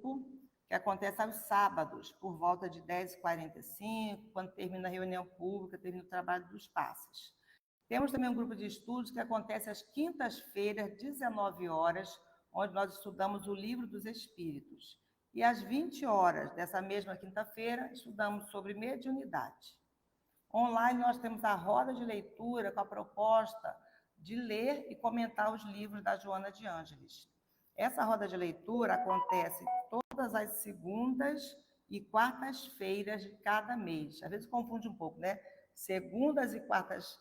grupo que acontece aos sábados, por volta de 10h45, quando termina a reunião pública, termina o trabalho dos passes. Temos também um grupo de estudos que acontece às quintas-feiras, 19 horas, onde nós estudamos o Livro dos Espíritos. E às 20 horas dessa mesma quinta-feira, estudamos sobre mediunidade. Online, nós temos a roda de leitura com a proposta de ler e comentar os livros da Joana de Ângeles. Essa roda de leitura acontece todas as segundas e quartas-feiras de cada mês. Às vezes confunde um pouco, né? Segundas e quartas,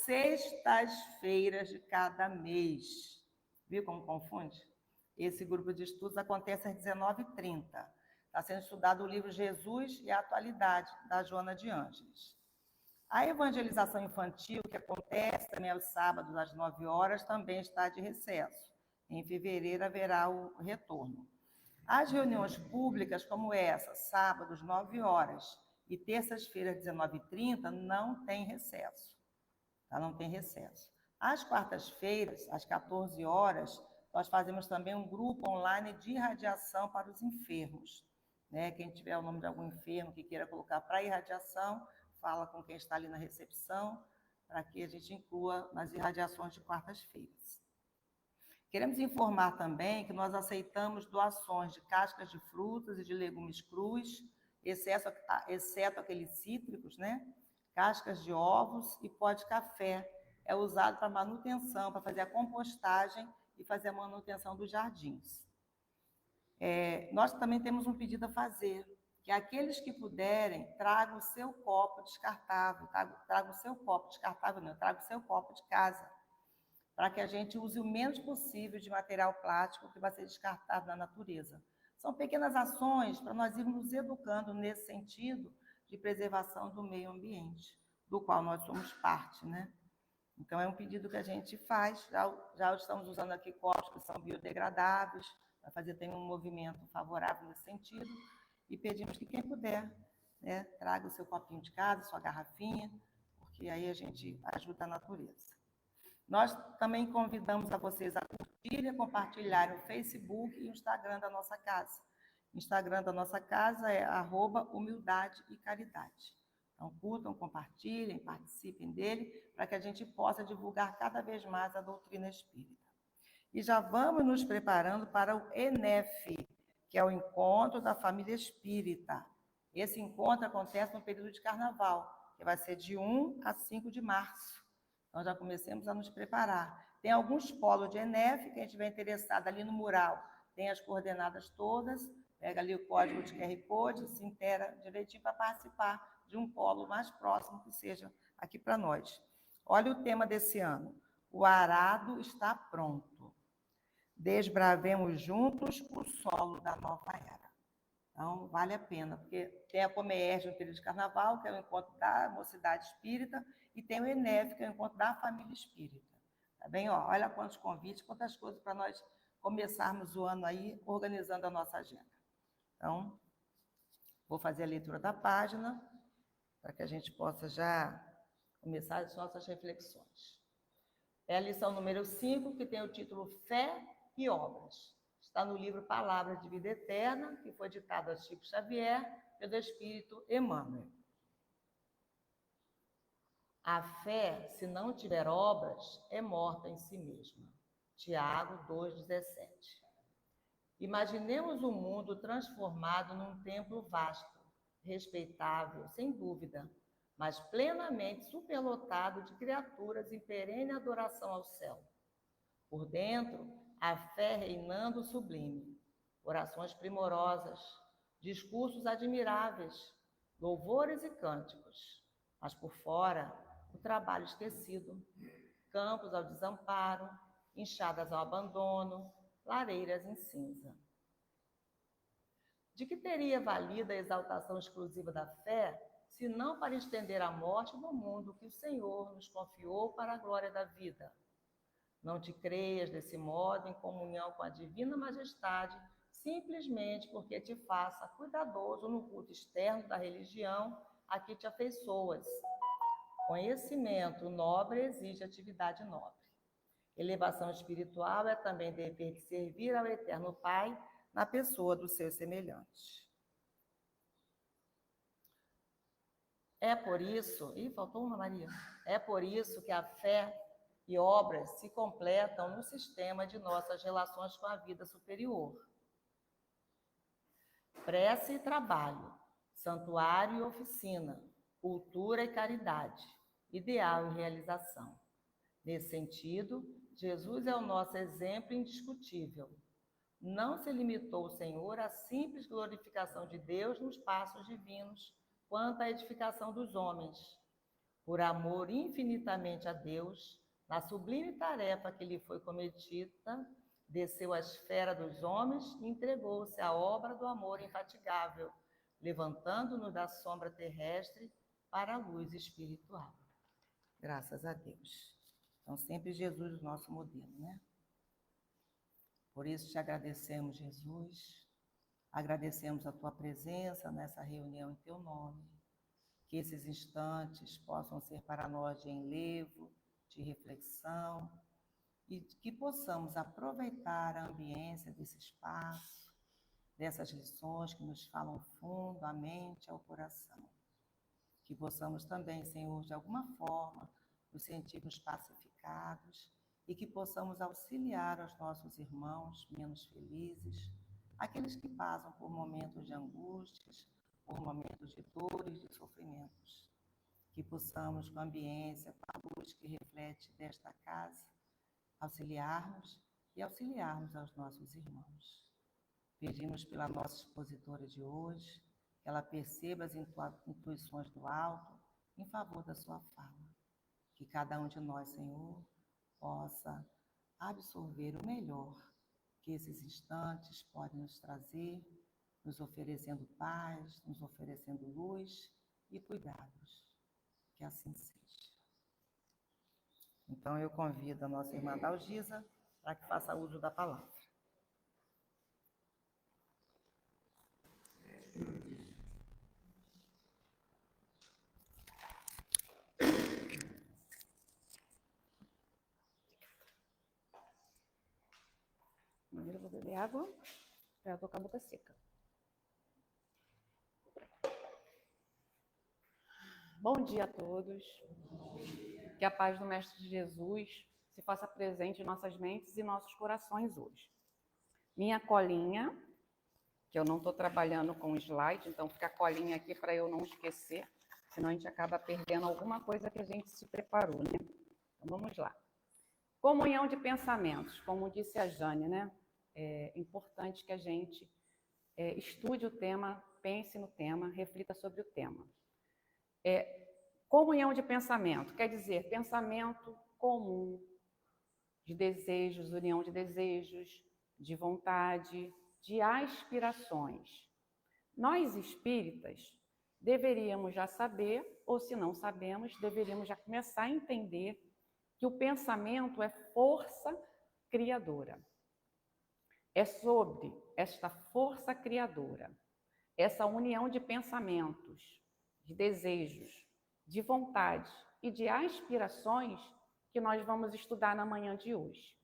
sextas-feiras de cada mês. Viu como confunde? Esse grupo de estudos acontece às 19h30. Está sendo estudado o livro Jesus e a Atualidade, da Joana de Ângeles. A evangelização infantil, que acontece também aos sábados, às 9 horas, também está de recesso. Em fevereiro haverá o retorno. As reuniões públicas, como essa, sábados, 9 horas, e terças-feiras, 19h30, não tem recesso. Tá? Não tem recesso. Às quartas-feiras, às 14 horas, nós fazemos também um grupo online de irradiação para os enfermos. Né? Quem tiver o nome de algum enfermo que queira colocar para irradiação, fala com quem está ali na recepção, para que a gente inclua nas irradiações de quartas-feiras. Queremos informar também que nós aceitamos doações de cascas de frutas e de legumes crus, exceto aqueles cítricos, né? Cascas de ovos e pó de café. É usado para manutenção, para fazer a compostagem e fazer a manutenção dos jardins. Nós também temos um pedido a fazer, que aqueles que puderem, tragam o seu copo descartável, tragam o seu copo descartável, não, tragam o seu copo de casa, para que a gente use o menos possível de material plástico que vai ser descartado na natureza. São pequenas ações para nós irmos nos educando nesse sentido de preservação do meio ambiente, do qual nós somos parte, né? Então, é um pedido que a gente faz, já estamos usando aqui copos que são biodegradáveis, para fazer também um movimento favorável nesse sentido, e pedimos que quem puder, né, traga o seu copinho de casa, sua garrafinha, porque aí a gente ajuda a natureza. Nós também convidamos a vocês a curtirem e compartilharem o Facebook e o Instagram da nossa casa. O Instagram da nossa casa é @humildade e caridade. Então, curtam, compartilhem, participem dele, para que a gente possa divulgar cada vez mais a doutrina espírita. E já vamos nos preparando para o ENEF, que é o Encontro da Família Espírita. Esse encontro acontece no período de carnaval, que vai ser de 1 a 5 de março. Então, já comecemos a nos preparar. Tem alguns polos de ENEF, quem estiver interessado ali no mural, tem as coordenadas todas, pega ali o código de QR Code, se inteira direitinho para participar de um polo mais próximo que seja aqui para nós. Olha o tema desse ano. O arado está pronto. Desbravemos juntos o solo da nova era. Então, vale a pena, porque tem a Comerge no período de carnaval, que é o encontro da mocidade espírita, e tem o ENEF, que é o encontro da família espírita. Tá bem? Ó, olha quantos convites, quantas coisas para nós começarmos o ano aí organizando a nossa agenda. Então, vou fazer a leitura da página, para que a gente possa já começar as nossas reflexões. É a lição número 5, que tem o título Fé e Obras. Está no livro Palavras de Vida Eterna, que foi ditado a Chico Xavier pelo Espírito Emmanuel. A fé, se não tiver obras, é morta em si mesma. Tiago 2,17. Imaginemos um mundo transformado num templo vasto, respeitável, sem dúvida, mas plenamente superlotado de criaturas em perene adoração ao céu. Por dentro, a fé reinando sublime, orações primorosas, discursos admiráveis, louvores e cânticos, mas por fora, o trabalho esquecido, campos ao desamparo, enxadas ao abandono, lareiras em cinza. De que teria valido a exaltação exclusiva da fé, se não para estender a morte no mundo que o Senhor nos confiou para a glória da vida? Não te creias desse modo em comunhão com a divina majestade, simplesmente porque te faça cuidadoso no culto externo da religião a que te afeiçoas. Conhecimento nobre exige atividade nobre. Elevação espiritual é também dever de servir ao Eterno Pai na pessoa dos seus semelhantes. É por isso, faltou uma, Maria. É por isso que a fé e obras se completam no sistema de nossas relações com a vida superior. Prece e trabalho, santuário e oficina, cultura e caridade, ideal e realização. Nesse sentido, Jesus é o nosso exemplo indiscutível. Não se limitou o Senhor à simples glorificação de Deus nos passos divinos, quanto à edificação dos homens. Por amor infinitamente a Deus, na sublime tarefa que lhe foi cometida, desceu à esfera dos homens e entregou-se à obra do amor infatigável, levantando-nos da sombra terrestre para a luz espiritual. Graças a Deus. Então, sempre Jesus o nosso modelo, né? Por isso te agradecemos, Jesus. Agradecemos a tua presença nessa reunião em teu nome. Que esses instantes possam ser para nós de enlevo, de reflexão, e que possamos aproveitar a ambiência desse espaço, dessas lições que nos falam fundo à mente e ao coração. Que possamos também, Senhor, de alguma forma, nos sentirmos pacificados e que possamos auxiliar os nossos irmãos menos felizes, aqueles que passam por momentos de angústias, por momentos de dores, de sofrimentos. Que possamos, com a ambiência, com a luz que reflete desta casa, auxiliarmos e auxiliarmos aos nossos irmãos. Pedimos pela nossa expositora de hoje, que ela perceba as intuições do alto em favor da sua fala. Que cada um de nós, Senhor, possa absorver o melhor que esses instantes podem nos trazer, nos oferecendo paz, nos oferecendo luz e cuidados. Que assim seja. Então, eu convido a nossa irmã Dalgisa para que faça uso da palavra. Primeiro eu vou beber água, para eu tô com a boca seca. Bom dia a todos. Que a paz do Mestre Jesus se faça presente em nossas mentes e nossos corações hoje. Minha colinha, que eu não estou trabalhando com slide, então fica a colinha aqui para eu não esquecer, senão a gente acaba perdendo alguma coisa que a gente se preparou, né? Então vamos lá. Comunhão de pensamentos, como disse a Jane, né? É importante que a gente estude o tema, pense no tema, reflita sobre o tema. Comunhão de pensamento, quer dizer, pensamento comum, de desejos, união de desejos, de vontade, de aspirações. Nós espíritas deveríamos já saber, ou se não sabemos, deveríamos já começar a entender que o pensamento é força criadora. É sobre esta força criadora, essa união de pensamentos, de desejos, de vontade e de aspirações que nós vamos estudar na manhã de hoje.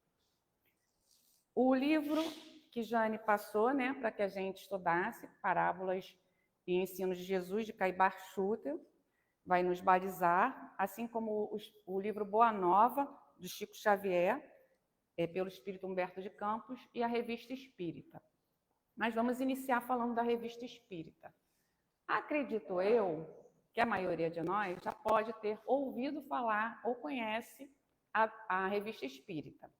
O livro que Jane passou, né, para que a gente estudasse, Parábolas e Ensinos de Jesus, de Caibar Schutter, vai nos balizar, assim como o livro Boa Nova, de Chico Xavier, pelo Espírito Humberto de Campos, e a Revista Espírita. Mas vamos iniciar falando da Revista Espírita. Acredito eu que a maioria de nós já pode ter ouvido falar ou conhece a Revista Espírita.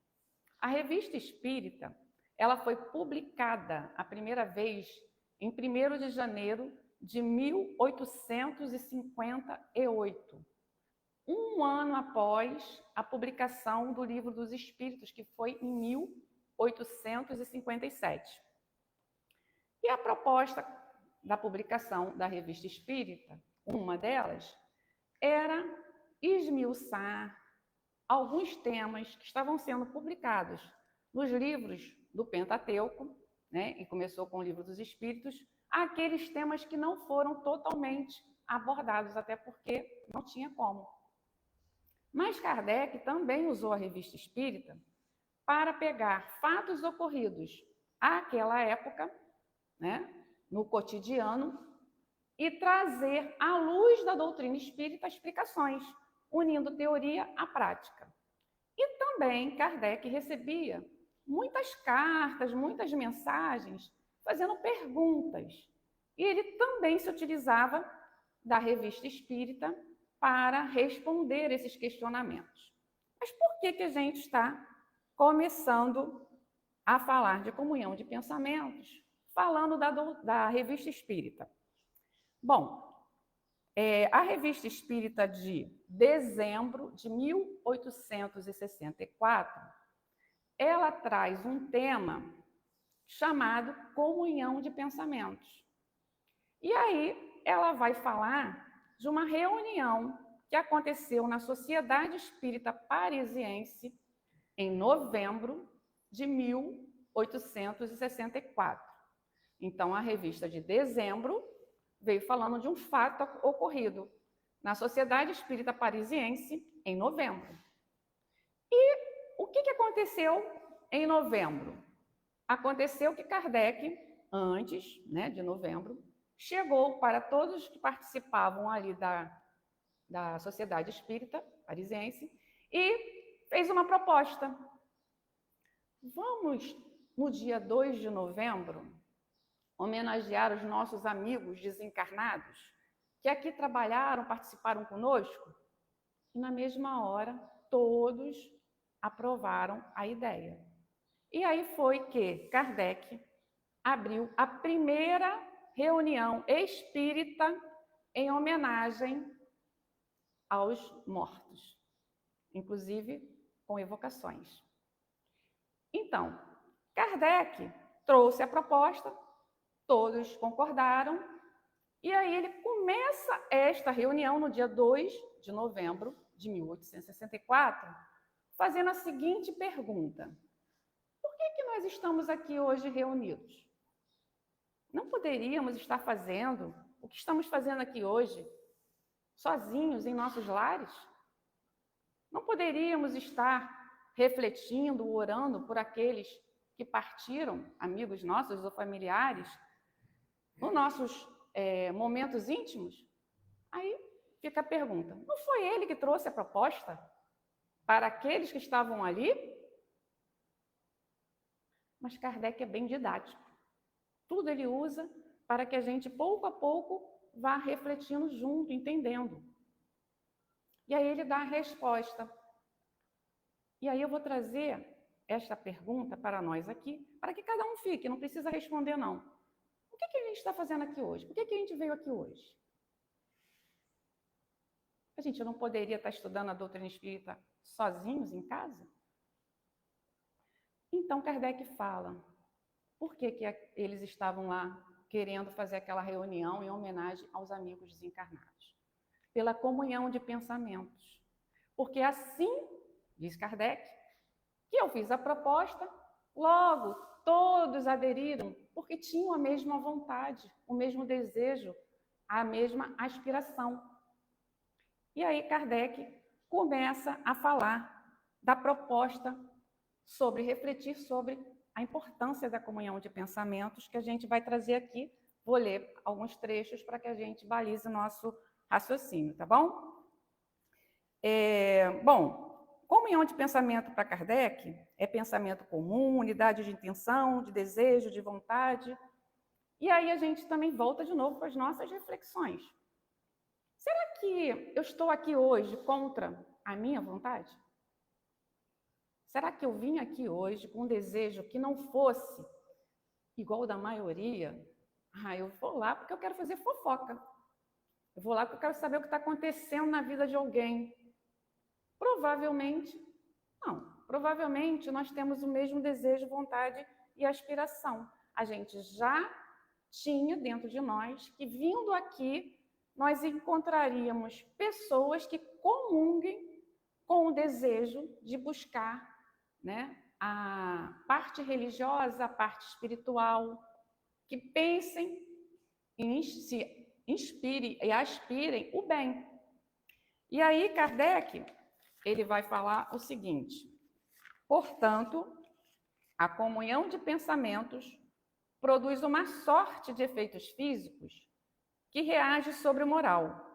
A Revista Espírita, ela foi publicada a primeira vez em 1º de janeiro de 1858, um ano após a publicação do Livro dos Espíritos, que foi em 1857. E a proposta da publicação da Revista Espírita, uma delas, era esmiuçar alguns temas que estavam sendo publicados nos livros do Pentateuco, né, e começou com o Livro dos Espíritos, aqueles temas que não foram totalmente abordados, até porque não tinha como. Mas Kardec também usou a Revista Espírita para pegar fatos ocorridos àquela época, né, no cotidiano, e trazer à luz da doutrina espírita explicações, unindo teoria à prática. E também Kardec recebia muitas cartas, muitas mensagens, fazendo perguntas. E ele também se utilizava da Revista Espírita para responder esses questionamentos. Mas por que a gente está começando a falar de comunhão de pensamentos, falando da Revista Espírita? Bom, a Revista Espírita de dezembro de 1864, ela traz um tema chamado comunhão de pensamentos. E aí ela vai falar de uma reunião que aconteceu na Sociedade Espírita Parisiense em novembro de 1864. Então, a revista de dezembro veio falando de um fato ocorrido na Sociedade Espírita Parisiense em novembro. E o que aconteceu em novembro? Aconteceu que Kardec, antes, né, de novembro, chegou para todos que participavam ali da Sociedade Espírita Parisiense e fez uma proposta. Vamos, no dia 2 de novembro, homenagear os nossos amigos desencarnados, que aqui trabalharam, participaram conosco? E na mesma hora, todos aprovaram a ideia. E aí foi que Kardec abriu a primeira reunião espírita em homenagem aos mortos, inclusive com evocações. Então, Kardec trouxe a proposta, todos concordaram, e aí ele começa esta reunião no dia 2 de novembro de 1864, fazendo a seguinte pergunta: por que nós estamos aqui hoje reunidos? Não poderíamos estar fazendo o que estamos fazendo aqui hoje, sozinhos em nossos lares? Não poderíamos estar refletindo, orando por aqueles que partiram, amigos nossos ou familiares, nos nossos momentos íntimos? Aí fica a pergunta: não foi ele que trouxe a proposta para aqueles que estavam ali? Mas Kardec é bem didático. Tudo ele usa para que a gente, pouco a pouco, vá refletindo junto, entendendo. E aí ele dá a resposta. E aí eu vou trazer esta pergunta para nós aqui, para que cada um fique, não precisa responder não. O que a gente está fazendo aqui hoje? Por que a gente veio aqui hoje? A gente não poderia estar estudando a doutrina espírita sozinhos em casa? Então Kardec fala, por que eles estavam lá querendo fazer aquela reunião em homenagem aos amigos desencarnados? Pela comunhão de pensamentos. Porque assim, diz Kardec, que eu fiz a proposta, logo todos aderiram, porque tinham a mesma vontade, o mesmo desejo, a mesma aspiração. E aí Kardec começa a falar da proposta sobre refletir sobre a importância da comunhão de pensamentos, que a gente vai trazer aqui. Vou ler alguns trechos para que a gente balize o nosso raciocínio, tá bom? Comunhão de pensamento para Kardec é pensamento comum, unidade de intenção, de desejo, de vontade. E aí a gente também volta de novo para as nossas reflexões. Será que eu estou aqui hoje contra a minha vontade? Será que eu vim aqui hoje com um desejo que não fosse igual ao da maioria? Eu vou lá porque eu quero fazer fofoca. Eu vou lá porque eu quero saber o que está acontecendo na vida de alguém. Provavelmente, não. Provavelmente nós temos o mesmo desejo, vontade e aspiração. A gente já tinha dentro de nós que, vindo aqui, nós encontraríamos pessoas que comunguem com o desejo de buscar, né, a parte religiosa, a parte espiritual, que pensem, se inspirem e aspirem o bem. E aí Kardec ele vai falar o seguinte: portanto, a comunhão de pensamentos produz uma sorte de efeitos físicos que reage sobre o moral.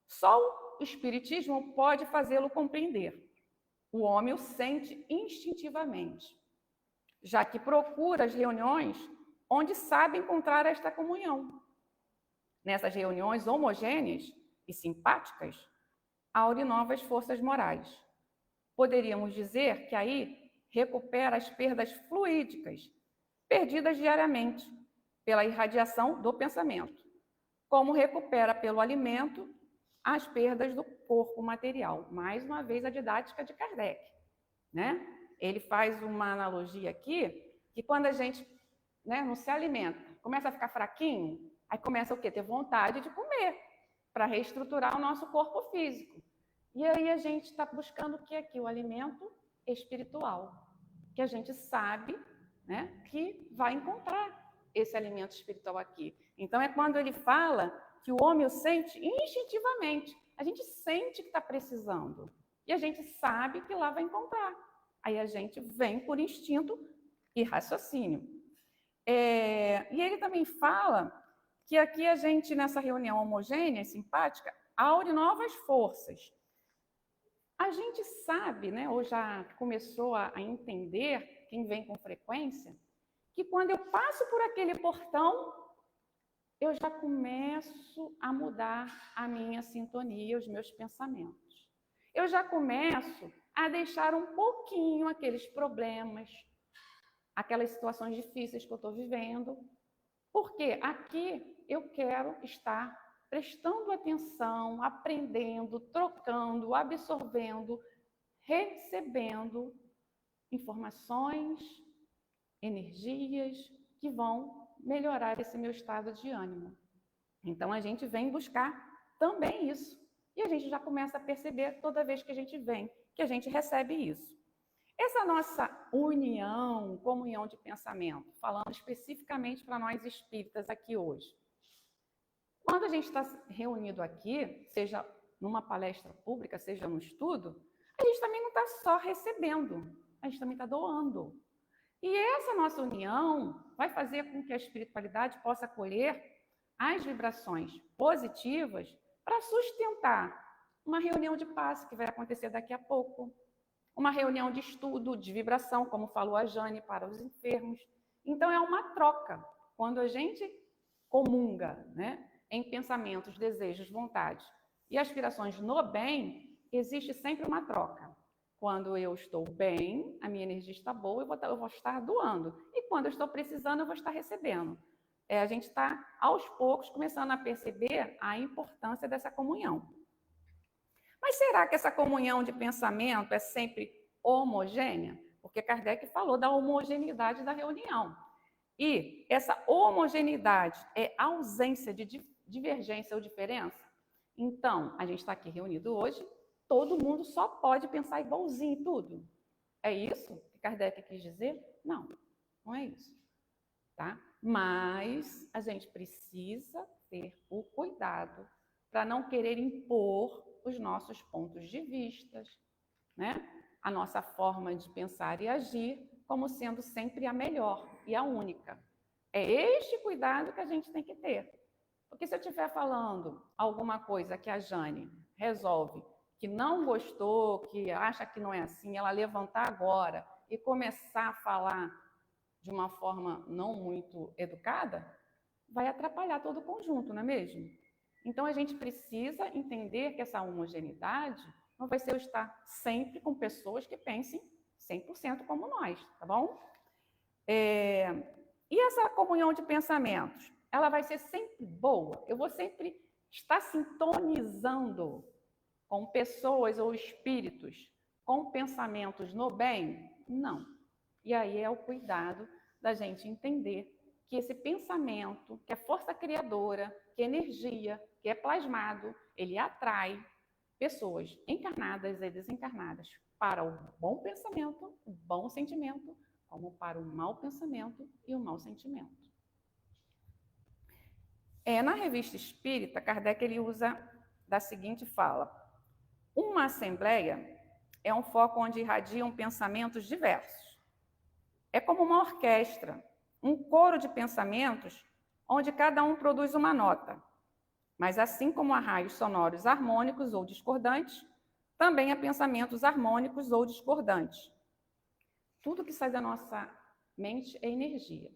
Só o Espiritismo pode fazê-lo compreender. O homem o sente instintivamente, já que procura as reuniões onde sabe encontrar esta comunhão. Nessas reuniões homogêneas e simpáticas, aure novas forças morais. Poderíamos dizer que aí recupera as perdas fluídicas, perdidas diariamente pela irradiação do pensamento, como recupera pelo alimento as perdas do corpo material. Mais uma vez a didática de Kardec, né? Ele faz uma analogia aqui, que quando a gente, né, não se alimenta, começa a ficar fraquinho, aí começa o quê? Ter vontade de comer, para reestruturar o nosso corpo físico. E aí a gente está buscando o que aqui? O alimento espiritual, que a gente sabe, né, que vai encontrar esse alimento espiritual aqui. Então é quando ele fala que o homem o sente instintivamente. A gente sente que está precisando. E a gente sabe que lá vai encontrar. Aí a gente vem por instinto e raciocínio. E ele também fala que aqui a gente, nessa reunião homogênea e simpática, aure novas forças. A gente sabe, né, ou já começou a entender, quem vem com frequência, que quando eu passo por aquele portão, eu já começo a mudar a minha sintonia, os meus pensamentos. Eu já começo a deixar um pouquinho aqueles problemas, aquelas situações difíceis que eu estou vivendo, porque aqui eu quero estar prestando atenção, aprendendo, trocando, absorvendo, recebendo informações, energias que vão melhorar esse meu estado de ânimo. Então, a gente vem buscar também isso. E a gente já começa a perceber toda vez que a gente vem, que a gente recebe isso. Essa nossa união, comunhão de pensamento, falando especificamente para nós espíritas aqui hoje. Quando a gente está reunido aqui, seja numa palestra pública, seja num estudo, a gente também não está só recebendo, a gente também está doando. E essa nossa união vai fazer com que a espiritualidade possa colher as vibrações positivas para sustentar uma reunião de passe que vai acontecer daqui a pouco, uma reunião de estudo, de vibração, como falou a Jane, para os enfermos. Então, é uma troca. Quando a gente comunga, né, em pensamentos, desejos, vontades e aspirações no bem, existe sempre uma troca. Quando eu estou bem, a minha energia está boa, eu vou estar doando. E quando eu estou precisando, eu vou estar recebendo. A gente está, aos poucos, começando a perceber a importância dessa comunhão. Mas será que essa comunhão de pensamento é sempre homogênea? Porque Kardec falou da homogeneidade da reunião. E essa homogeneidade é ausência de divergência ou diferença? Então, a gente está aqui reunido hoje, todo mundo só pode pensar igualzinho em tudo. É isso que Kardec quis dizer? Não, não é isso. Tá? Mas a gente precisa ter o cuidado para não querer impor os nossos pontos de vista, né? A nossa forma de pensar e agir como sendo sempre a melhor e a única. É este cuidado que a gente tem que ter. Porque se eu estiver falando alguma coisa que a Jane resolve que não gostou, que acha que não é assim, ela levantar agora e começar a falar de uma forma não muito educada, vai atrapalhar todo o conjunto, não é mesmo? Então, a gente precisa entender que essa homogeneidade não vai ser eu estar sempre com pessoas que pensem 100% como nós, tá bom? E essa comunhão de pensamentos, ela vai ser sempre boa? Eu vou sempre estar sintonizando com pessoas ou espíritos com pensamentos no bem? Não. E aí é o cuidado da gente entender que esse pensamento, que é força criadora, que é energia, que é plasmado, ele atrai pessoas encarnadas e desencarnadas para o bom pensamento, o bom sentimento, como para o mau pensamento e o mau sentimento. Na Revista Espírita, Kardec ele usa da seguinte fala: uma assembleia é um foco onde irradiam pensamentos diversos. É como uma orquestra, um coro de pensamentos onde cada um produz uma nota. Mas assim como há raios sonoros harmônicos ou discordantes, também há pensamentos harmônicos ou discordantes. Tudo que sai da nossa mente é energia.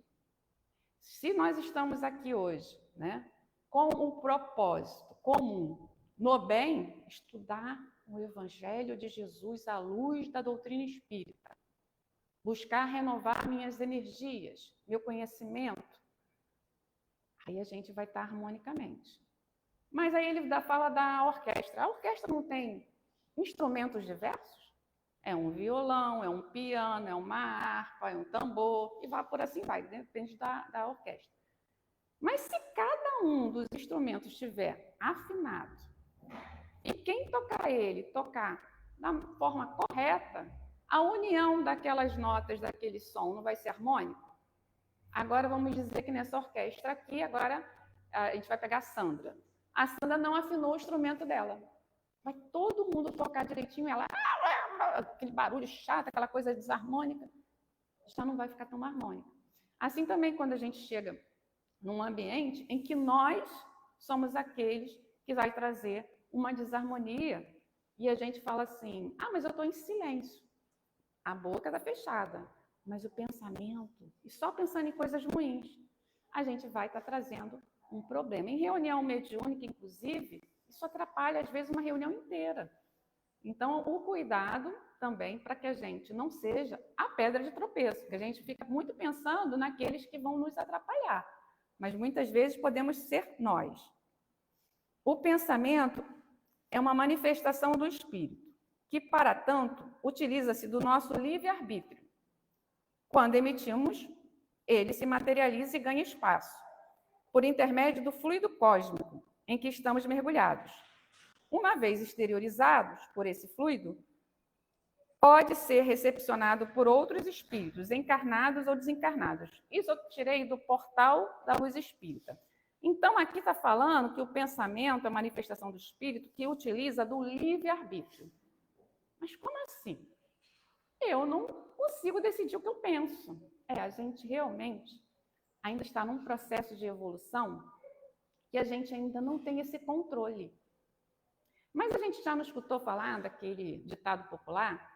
Se nós estamos aqui hoje, né, com um propósito comum, no bem, estudar o Evangelho de Jesus à luz da doutrina espírita, buscar renovar minhas energias, meu conhecimento, aí a gente vai estar harmonicamente. Mas aí ele fala da orquestra. A orquestra não tem instrumentos diversos? É um violão, é um piano, é uma harpa, é um tambor, e vai por assim vai, depende da orquestra. Mas se cada um dos instrumentos estiver afinado, e quem tocar ele, tocar da forma correta, a união daquelas notas, daquele som, não vai ser harmônico? Agora vamos dizer que nessa orquestra aqui, agora a gente vai pegar a Sandra. A Sandra não afinou o instrumento dela. Vai todo mundo tocar direitinho, ela... aquele barulho chato, aquela coisa desarmônica, já não vai ficar tão harmônica. Assim também quando a gente chega num ambiente em que nós somos aqueles que vai trazer uma desarmonia e a gente fala assim, mas eu estou em silêncio, a boca está fechada, mas o pensamento, e só pensando em coisas ruins, a gente vai estar trazendo um problema. Em reunião mediúnica, inclusive, isso atrapalha, às vezes, uma reunião inteira. Então, o cuidado também para que a gente não seja a pedra de tropeço, porque a gente fica muito pensando naqueles que vão nos atrapalhar, mas muitas vezes podemos ser nós. O pensamento é uma manifestação do espírito, que, para tanto, utiliza-se do nosso livre-arbítrio. Quando emitimos, ele se materializa e ganha espaço, por intermédio do fluido cósmico em que estamos mergulhados. Uma vez exteriorizados por esse fluido, pode ser recepcionado por outros espíritos, encarnados ou desencarnados. Isso eu tirei do portal da Luz Espírita. Então, aqui está falando que o pensamento é a manifestação do espírito que utiliza do livre-arbítrio. Mas como assim? Eu não consigo decidir o que eu penso. A gente realmente ainda está num processo de evolução que a gente ainda não tem esse controle. Mas a gente já não escutou falar daquele ditado popular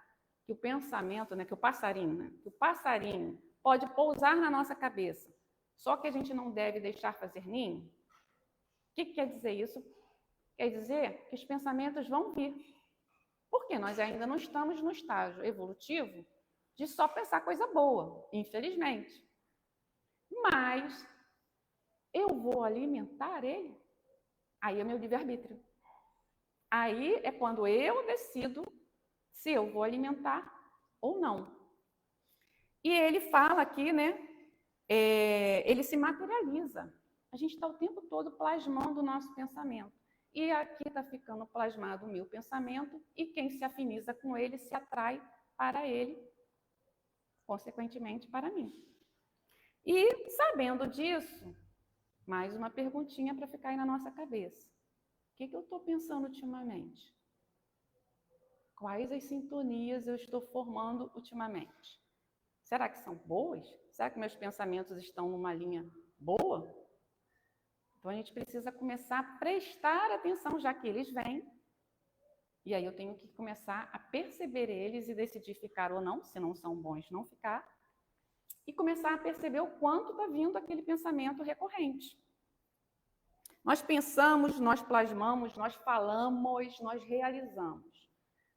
que o pensamento, que o passarinho pode pousar na nossa cabeça, só que a gente não deve deixar fazer ninho? O que quer dizer isso? Quer dizer que os pensamentos vão vir, porque nós ainda não estamos no estágio evolutivo de só pensar coisa boa, infelizmente. Mas eu vou alimentar ele? Aí é meu livre-arbítrio. Aí é quando eu decido se eu vou alimentar ou não. E ele fala aqui, ele se materializa. A gente está o tempo todo plasmando o nosso pensamento. E aqui está ficando plasmado o meu pensamento, e quem se afiniza com ele se atrai para ele, consequentemente para mim. E, sabendo disso, mais uma perguntinha para ficar aí na nossa cabeça. O que eu estou pensando ultimamente? Quais as sintonias eu estou formando ultimamente? Será que são boas? Será que meus pensamentos estão numa linha boa? Então, a gente precisa começar a prestar atenção, já que eles vêm. E aí eu tenho que começar a perceber eles e decidir ficar ou não, se não são bons, não ficar. E começar a perceber o quanto está vindo aquele pensamento recorrente. Nós pensamos, nós plasmamos, nós falamos, nós realizamos.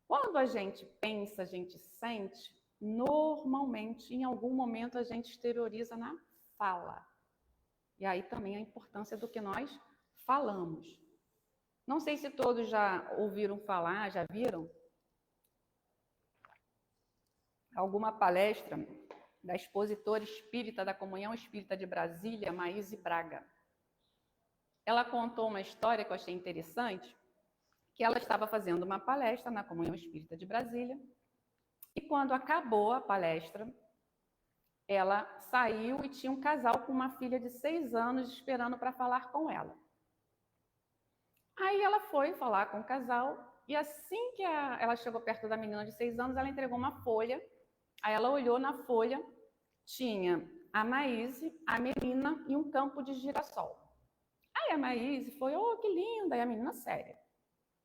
Quando a gente pensa, a gente sente, normalmente, em algum momento, a gente exterioriza na fala. E aí também a importância do que nós falamos. Não sei se todos já ouviram falar, já viram alguma palestra da expositora espírita da Comunhão Espírita de Brasília, Maíse Braga. Ela contou uma história que eu achei interessante, que ela estava fazendo uma palestra na Comunhão Espírita de Brasília, e quando acabou a palestra, ela saiu e tinha um casal com uma filha de 6 anos esperando para falar com ela. Aí ela foi falar com o casal E assim que ela chegou perto da menina de 6 anos, ela entregou uma folha. Aí ela olhou na folha, tinha a Maíse, a menina e um campo de girassol. Aí a Maíse foi, oh, que linda, e a menina séria.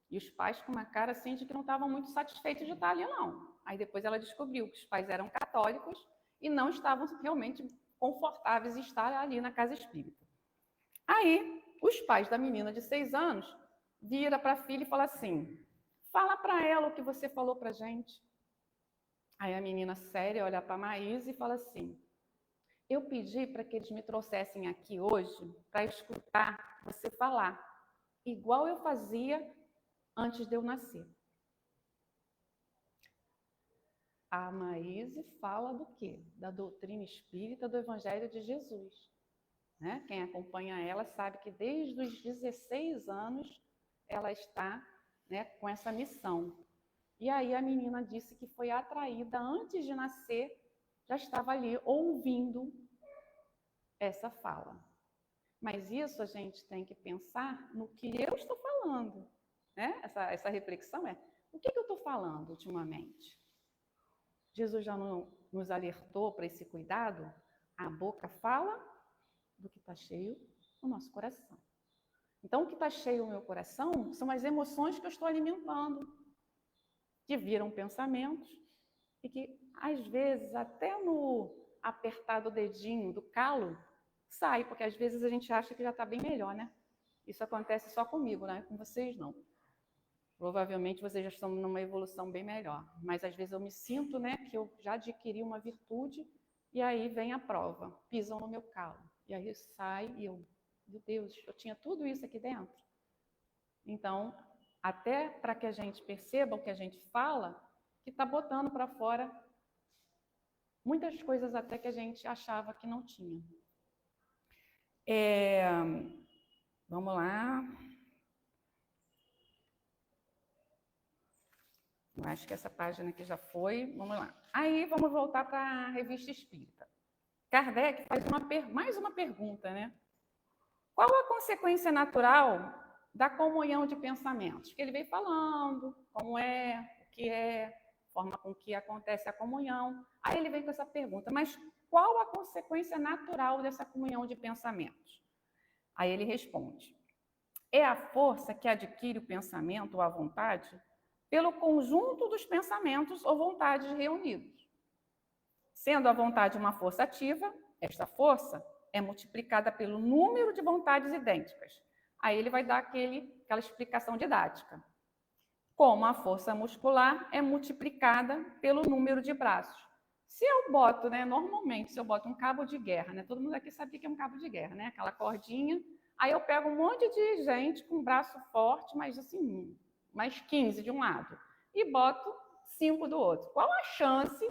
E os pais com uma cara assim de que não estavam muito satisfeitos de estar ali, não. Aí depois ela descobriu que os pais eram católicos e não estavam realmente confortáveis em estar ali na casa espírita. Aí os pais da menina de 6 anos viram para a filha e falaram assim, fala para ela o que você falou para a gente. Aí a menina séria olha para a Maíse e fala assim, eu pedi para que eles me trouxessem aqui hoje para escutar você falar, igual eu fazia antes de eu nascer. A Maíse fala do quê? Da doutrina espírita do Evangelho de Jesus. Né? Quem acompanha ela sabe que desde os 16 anos ela está, né, com essa missão. E aí a menina disse que foi atraída antes de nascer, já estava ali ouvindo essa fala. Mas isso a gente tem que pensar no que eu estou falando. Né? Essa reflexão é, o que eu estou falando ultimamente? Jesus já não nos alertou para esse cuidado? A boca fala do que está cheio no nosso coração. Então, o que está cheio no meu coração são as emoções que eu estou alimentando, que viram pensamentos e que, às vezes, até no apertar do dedinho, do calo, sai, porque às vezes a gente acha que já está bem melhor, né? Isso acontece só comigo, né? Com vocês não. Provavelmente vocês já estão numa evolução bem melhor, mas às vezes eu me sinto, né, que eu já adquiri uma virtude e aí vem a prova, pisam no meu calo, e aí sai e eu, meu Deus, eu tinha tudo isso aqui dentro. Então, até para que a gente perceba o que a gente fala, que está botando para fora muitas coisas até que a gente achava que não tinha. Vamos lá. Eu acho que essa página aqui já foi. Vamos lá. Aí vamos voltar para a Revista Espírita. Kardec faz mais uma pergunta, né? Qual a consequência natural da comunhão de pensamentos? Que ele veio falando, como é, o que é, a forma com que acontece a comunhão. Aí ele vem com essa pergunta, mas qual a consequência natural dessa comunhão de pensamentos? Aí ele responde, é a força que adquire o pensamento ou a vontade pelo conjunto dos pensamentos ou vontades reunidos. Sendo a vontade uma força ativa, esta força é multiplicada pelo número de vontades idênticas. Aí ele vai dar aquela explicação didática. Como a força muscular é multiplicada pelo número de braços. Se eu boto, né, normalmente, se eu boto um cabo de guerra, né, todo mundo aqui sabe o que é um cabo de guerra, né, aquela cordinha, aí eu pego um monte de gente com braço forte, mas assim, mais 15 de um lado, e boto 5 do outro. Qual a chance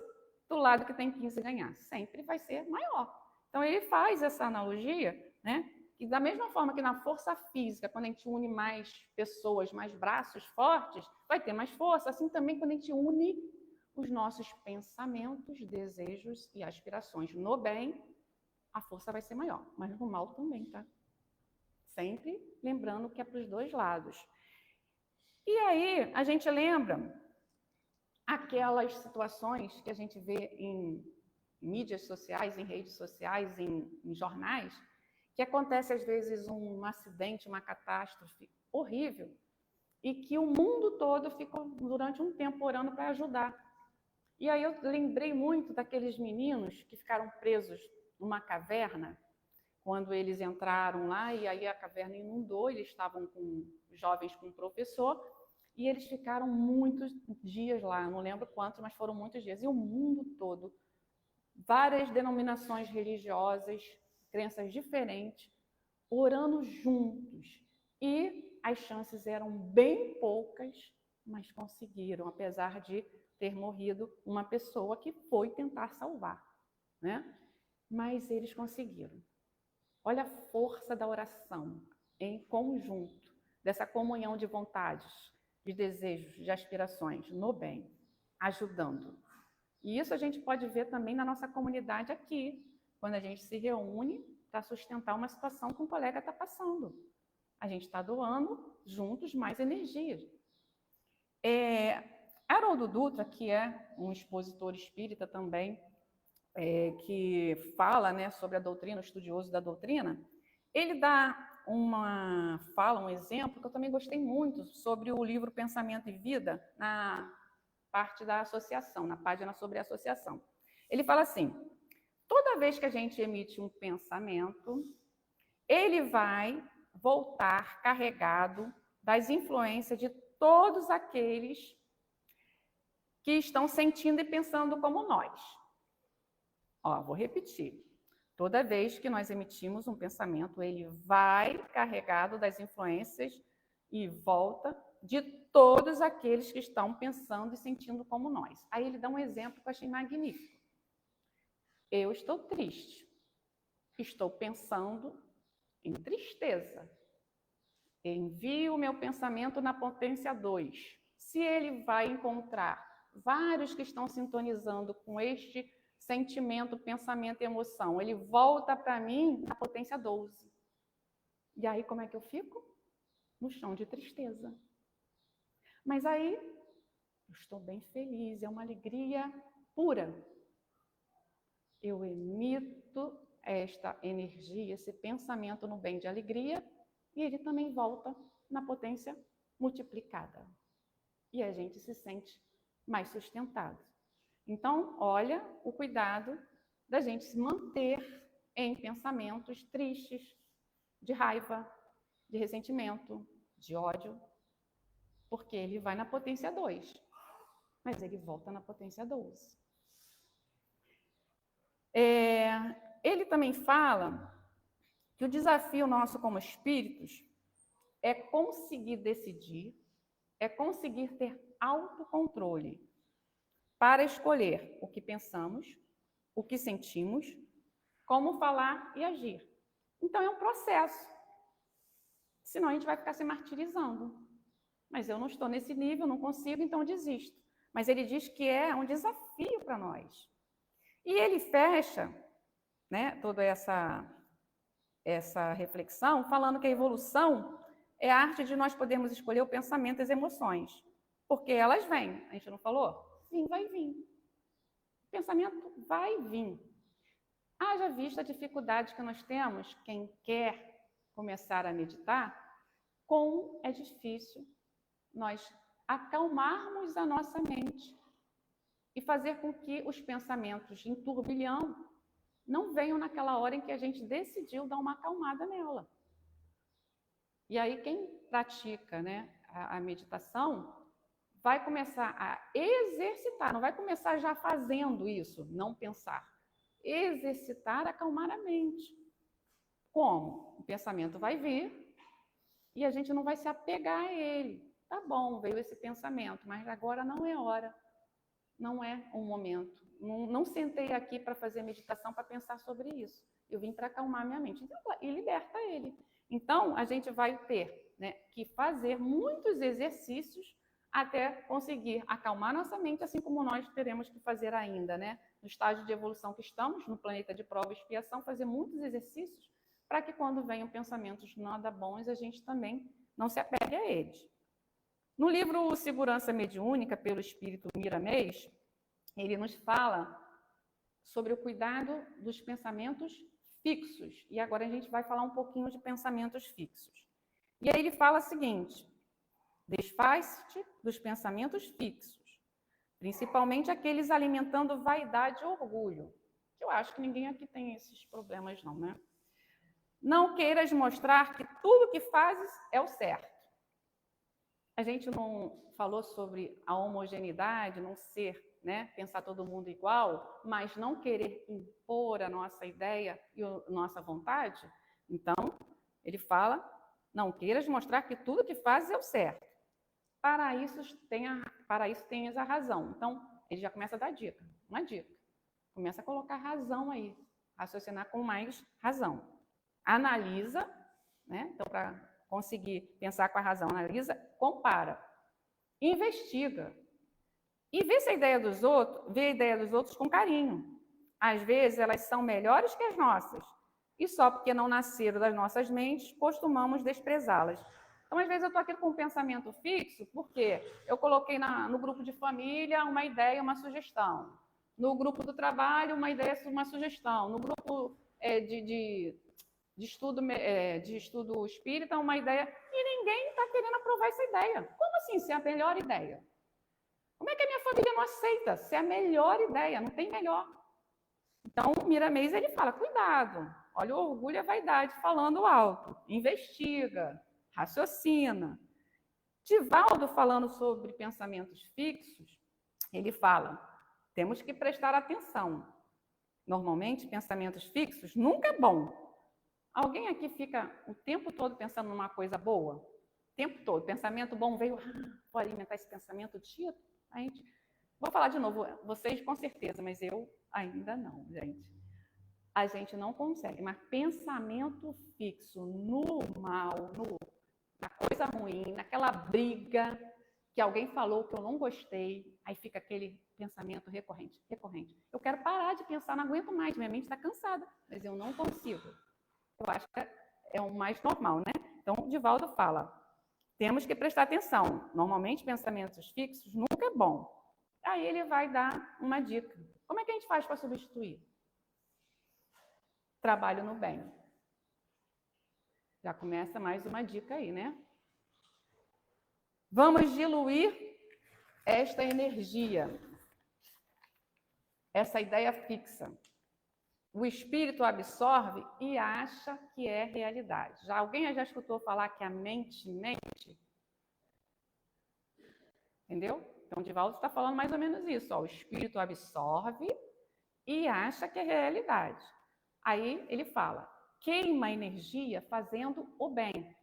do lado que tem 15 ganhar? Sempre vai ser maior. Então, ele faz essa analogia, né? E da mesma forma que na força física, quando a gente une mais pessoas, mais braços fortes, vai ter mais força. Assim também quando a gente une os nossos pensamentos, desejos e aspirações no bem, a força vai ser maior. Mas no mal também, tá? Sempre lembrando que é para os dois lados. E aí, a gente lembra aquelas situações que a gente vê em mídias sociais, em redes sociais, em jornais, que acontece às vezes um acidente, uma catástrofe horrível, e que o mundo todo ficou durante um tempo orando para ajudar. E aí eu lembrei muito daqueles meninos que ficaram presos numa caverna, quando eles entraram lá, e aí a caverna inundou, eles estavam jovens com um professor, e eles ficaram muitos dias lá, não lembro quantos, mas foram muitos dias, e o mundo todo, várias denominações religiosas, crenças diferentes, orando juntos. E as chances eram bem poucas, mas conseguiram, apesar de ter morrido uma pessoa que foi tentar salvar, né? Mas eles conseguiram. Olha a força da oração em conjunto, dessa comunhão de vontades, de desejos, de aspirações no bem, ajudando. E isso a gente pode ver também na nossa comunidade aqui, quando a gente se reúne para sustentar uma situação que um colega está passando. A gente está doando juntos mais energias. Haroldo Dutra, que é um expositor espírita também, que fala, né, sobre a doutrina, o estudioso da doutrina, ele dá um exemplo que eu também gostei muito sobre o livro Pensamento e Vida, na parte da associação, na página sobre a associação. Ele fala assim: toda vez que a gente emite um pensamento, ele vai voltar carregado das influências de todos aqueles que estão sentindo e pensando como nós. Vou repetir. Toda vez que nós emitimos um pensamento, ele vai carregado das influências e volta de todos aqueles que estão pensando e sentindo como nós. Aí ele dá um exemplo que eu achei magnífico. Eu estou triste. Estou pensando em tristeza. Envio o meu pensamento na potência 2. Se ele vai encontrar vários que estão sintonizando com este sentimento, pensamento e emoção, ele volta para mim na potência 12. E aí como é que eu fico? No chão de tristeza. Mas aí eu estou bem feliz, é uma alegria pura. Eu emito esta energia, esse pensamento no bem de alegria, e ele também volta na potência multiplicada. E a gente se sente mais sustentado. Então, olha o cuidado da gente se manter em pensamentos tristes, de raiva, de ressentimento, de ódio, porque ele vai na potência 2, mas ele volta na potência 12. Ele também fala que o desafio nosso como espíritos é conseguir decidir, é conseguir ter autocontrole para escolher o que pensamos, o que sentimos, como falar e agir. Então, é um processo. Senão, a gente vai ficar se martirizando. Mas eu não estou nesse nível, não consigo, então eu desisto. Mas ele diz que é um desafio para nós. E ele fecha, né, toda essa reflexão falando que a evolução é a arte de nós podermos escolher o pensamento e as emoções. Porque elas vêm. A gente não falou? Sim, vai vir. O pensamento vai vir. Haja vista a dificuldade que nós temos, quem quer começar a meditar, como é difícil nós acalmarmos a nossa mente e fazer com que os pensamentos em turbilhão não venham naquela hora em que a gente decidiu dar uma acalmada nela. E aí quem pratica, né, a meditação vai começar a exercitar, não vai começar já fazendo isso, não pensar. Exercitar, acalmar a mente. Como? O pensamento vai vir e a gente não vai se apegar a ele. Tá bom, veio esse pensamento, mas agora não é hora, não é um momento. Não sentei aqui para fazer meditação para pensar sobre isso. Eu vim para acalmar minha mente. E liberta ele. Então, a gente vai ter, né, que fazer muitos exercícios até conseguir acalmar nossa mente, assim como nós teremos que fazer ainda, né? No estágio de evolução que estamos, no planeta de prova e expiação, fazer muitos exercícios para que quando venham pensamentos nada bons, a gente também não se apegue a eles. No livro Segurança Mediúnica, pelo espírito Miramês, ele nos fala sobre o cuidado dos pensamentos fixos. E agora a gente vai falar um pouquinho de pensamentos fixos. E aí ele fala o seguinte: desfaz-te dos pensamentos fixos, principalmente aqueles alimentando vaidade e orgulho. Eu acho que ninguém aqui tem esses problemas não, né? Não queiras mostrar que tudo que fazes é o certo. A gente não falou sobre a homogeneidade, não ser, né, pensar todo mundo igual, mas não querer impor a nossa ideia e a nossa vontade. Então, ele fala, não queiras mostrar que tudo que fazes é o certo. Para isso tenhas a razão. Então, ele já começa a dar dica, uma dica. Começa a colocar razão aí, raciocinar com mais razão. Analisa, né? Então, para conseguir pensar com a razão, analisa, compara, investiga e vê a ideia dos outros com carinho. Às vezes, elas são melhores que as nossas e só porque não nasceram das nossas mentes, costumamos desprezá-las. Então, às vezes, eu estou aqui com um pensamento fixo, porque eu coloquei no grupo de família uma ideia, uma sugestão. No grupo do trabalho, uma ideia, uma sugestão. No grupo de estudo espírita, uma ideia. E ninguém está querendo aprovar essa ideia. Como assim, se é a melhor ideia? Como é que a minha família não aceita se é a melhor ideia? Não tem melhor. Então, o Miramês, ele fala, cuidado, olha o orgulho e a vaidade falando alto, investiga, raciocina. Divaldo, falando sobre pensamentos fixos, ele fala, temos que prestar atenção. Normalmente, pensamentos fixos nunca é bom. Alguém aqui fica o tempo todo pensando numa coisa boa? O tempo todo, pensamento bom veio, vou alimentar esse pensamento o dia. Vou falar de novo, vocês com certeza, mas eu ainda não, gente. A gente não consegue, mas pensamento fixo no mal, na coisa ruim, naquela briga que alguém falou que eu não gostei, aí fica aquele pensamento recorrente. Eu quero parar de pensar, não aguento mais, minha mente está cansada, mas eu não consigo. Eu acho que é o mais normal, né? Então, o Divaldo fala, temos que prestar atenção. Normalmente, pensamentos fixos nunca é bom. Aí ele vai dar uma dica. Como é que a gente faz para substituir? Trabalho no bem. Já começa mais uma dica aí, né? Vamos diluir esta energia, essa ideia fixa. O espírito absorve e acha que é realidade. Alguém já escutou falar que a mente mente? Entendeu? Então, Divaldo está falando mais ou menos isso. Ó, o espírito absorve e acha que é realidade. Aí ele fala, queima energia fazendo o bem.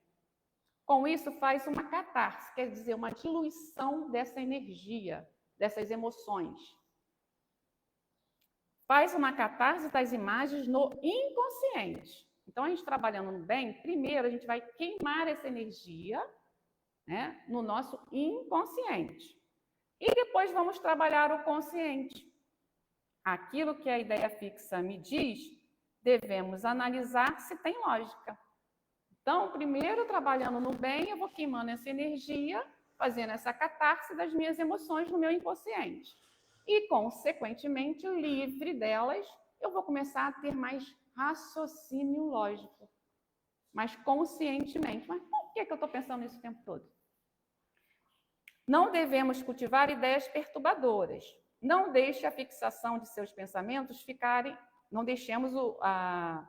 Com isso, faz uma catarse, quer dizer, uma diluição dessa energia, dessas emoções. Faz uma catarse das imagens no inconsciente. Então, a gente trabalhando no bem, primeiro a gente vai queimar essa energia, né, no nosso inconsciente. E depois vamos trabalhar o consciente. Aquilo que a ideia fixa me diz, devemos analisar se tem lógica. Então, primeiro, trabalhando no bem, eu vou queimando essa energia, fazendo essa catarse das minhas emoções no meu inconsciente. E, consequentemente, livre delas, eu vou começar a ter mais raciocínio lógico, mais conscientemente. Mas por que eu estou pensando nisso o tempo todo? Não devemos cultivar ideias perturbadoras. Não deixe a fixação de seus pensamentos ficarem... Não deixemos a